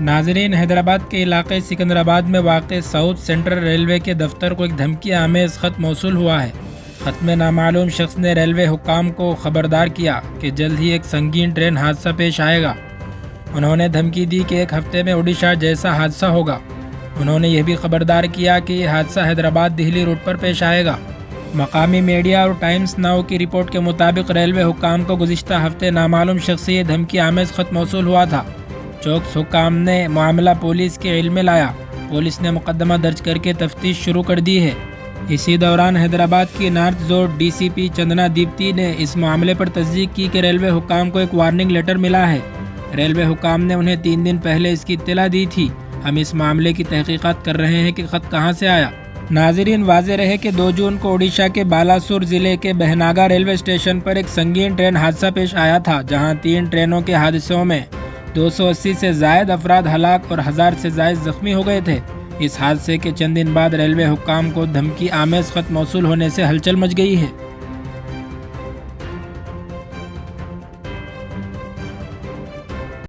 ناظرین، حیدرآباد کے علاقے سکندرآباد میں واقع ساؤتھ سینٹرل ریلوے کے دفتر کو ایک دھمکی آمیز خط موصول ہوا ہے۔ خط میں نامعلوم شخص نے ریلوے حکام کو خبردار کیا کہ جلد ہی ایک سنگین ٹرین حادثہ پیش آئے گا۔ انہوں نے دھمکی دی کہ ایک ہفتے میں اڈیشہ جیسا حادثہ ہوگا۔ انہوں نے یہ بھی خبردار کیا کہ یہ حادثہ حیدرآباد دہلی روٹ پر پیش آئے گا۔ مقامی میڈیا اور ٹائمز ناؤ کی رپورٹ کے مطابق ریلوے حکام کو گزشتہ ہفتے نامعلوم شخص سے یہ دھمکی آمیز خط موصول ہوا تھا۔ چوکس حکام نے معاملہ پولیس کے علم میں لایا۔ پولیس نے مقدمہ درج کر کے تفتیش شروع کر دی ہے۔ اسی دوران حیدرآباد کی نارتھ زون ڈی سی پی چندنا دیپتی نے اس معاملے پر تصدیق کی کہ ریلوے حکام کو ایک وارننگ لیٹر ملا ہے۔ ریلوے حکام نے انہیں 3 دن پہلے اس کی اطلاع دی تھی۔ ہم اس معاملے کی تحقیقات کر رہے ہیں کہ خط کہاں سے آیا۔ ناظرین، واضح رہے کہ 2 جون کو اڈیشہ کے بالاسور ضلع کے بہناگا ریلوے اسٹیشن پر ایک سنگین ٹرین حادثہ پیش آیا تھا، جہاں 3 ٹرینوں کے حادثوں میں 280 سے زائد افراد ہلاک اور 1000 سے زائد زخمی ہو گئے تھے۔ اس حادثے کے چند دن بعد ریلوے حکام کو دھمکی آمیز خط موصول ہونے سے ہلچل مچ گئی ہے۔